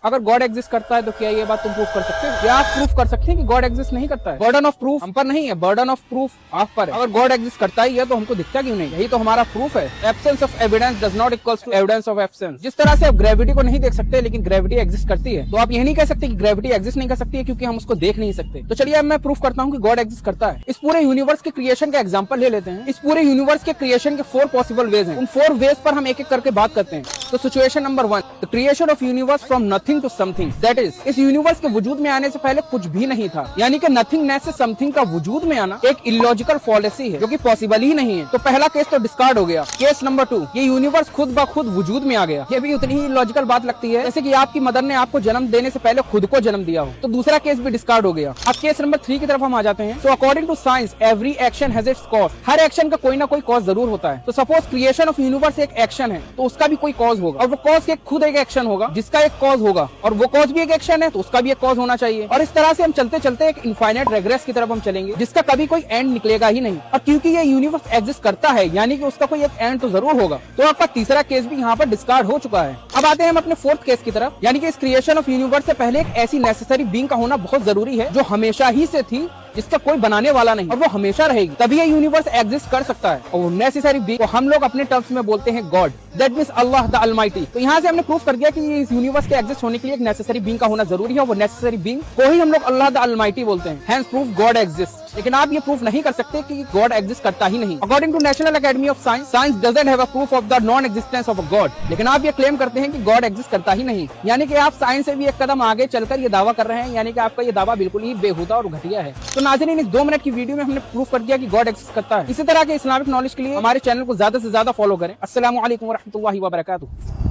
अगर God exist करता है तो क्या ये बात तुम प्रूफ कर सकते हो? क्या आप प्रूफ कर सकते हैं कि गॉड एग्जिस्ट नहीं करता है? बर्डन ऑफ प्रूफ हम पर नहीं है, बर्डन ऑफ प्रूफ आप पर है। अगर गॉड एग्जिस्ट करता ही है तो हमको दिखता क्यों नहीं? यही तो हमारा प्रूफ है। Absence of evidence does not equals to evidence of absence. जिस तरह से आप ग्रेविटी को नहीं देख सकते लेकिन ग्रेविटी एग्जिस्ट करती है, तो आप यह नहीं कह सकते कि ग्रेविटी एग्जिस्ट नहीं कर सकती है क्योंकि हम उसको देख नहीं सकते। तो चलिए अब मैं प्रूफ करता हूँ कि गॉड एग्जिस्ट करता है। इस पूरे यूनिवर्स के क्रिएशन का एग्जांपल ले लेते हैं। इस पूरे यूनिवर्स के क्रिएशन के 4 पॉसिबल वेज हैं। उन 4 वेज पर हम एक एक करके बात करते हैं। तो situation number 1, the creation of universe from nothing to something. That is, इस यूनिवर्स के वजूद में आने से पहले कुछ भी नहीं था। यानी कि नथिंगनेस से समथिंग का वजूद में आना एक इलॉजिकल फॉलेसी है जो कि पॉसिबल ही नहीं है। तो पहला केस तो डिस्कार्ड हो गया। केस नंबर 2, ये यूनिवर्स खुद ब खुद वजूद में आ गया। ये भी उतनी ही इलॉजिकल बात लगती है जैसे कि आपकी मदर ने आपको जन्म देने से पहले खुद को जन्म दिया हो। तो दूसरा केस भी डिस्कार्ड हो गया। अब केस नंबर 3 की तरफ हम आ जाते हैं। So according to science every action has its cause. हर एक्शन का कोई ना कोई कॉज जरूर होता है। तो सपोज क्रिएशन ऑफ यूनिवर्स एक एक्शन है तो उसका भी कोई कॉज होगा, और वो कॉज के खुद एक एक्शन होगा जिसका एक कॉज होगा, और वो कॉज भी एक एक्शन है तो उसका भी एक कॉज होना चाहिए। और इस तरह से हम चलते चलते एक इनफाइनाइट रेग्रेस की तरफ हम चलेंगे जिसका कभी कोई एंड निकलेगा ही नहीं। और क्योंकि ये यूनिवर्स एग्जिस्ट करता है यानी कि उसका कोई एक एंड तो जरूर होगा। तो आपका तीसरा केस भी यहाँ पर डिस्कार्ड हो चुका है। अब आते हैं हम अपने 4th केस की तरफ, यानी कि इस क्रिएशन ऑफ यूनिवर्स से पहले एक ऐसी नेसेसरी बीइंग का होना बहुत जरूरी है जो हमेशा ही से थी, जिसका कोई बनाने वाला नहीं, और वो हमेशा रहेगी। तभी ये यूनिवर्स एग्जिस्ट कर सकता है। और वो नेसेसरी बीइंग को हम लोग अपने टर्म्स में बोलते हैं God. That means Allah the Almighty. तो यहाँ से हमने प्रूफ कर दिया कि इस यूनिवर्स के एग्जिस्ट होने के लिए एक नेसेसरी बीइंग का होना जरूरी है। वो नेसेसरी बीइंग को ही हम लोग अल्लाह द अलमाइटी बोलते हैं। Hence proof God exist. लेकिन आप ये प्रूफ नहीं कर सकते कि गॉड एग्जिस्ट करता ही नहीं। According to National Academy of Science, science doesn't have a proof of the non existence of a God. लेकिन आप ये क्लेम करते हैं कि गॉड एग्जिस्ट करता ही नहीं, यानी कि आप साइंस से भी एक कदम आगे चलकर ये दावा कर रहे हैं। यानी कि आपका ये दावा बिल्कुल ही बेहुदा और घटिया है। तो नाज़रीन, इस 2 मिनट की वीडियो में हमने प्रूफ कर दिया कि गॉड एग्जिस्ट करता है। इसी तरह के इस्लामिक नॉलेज के लिए हमारे चैनल को ज्यादा से ज्यादा फॉलो करें। अस्सलामु अलैकुम व रहमतुल्लाहि व बरकातुहू।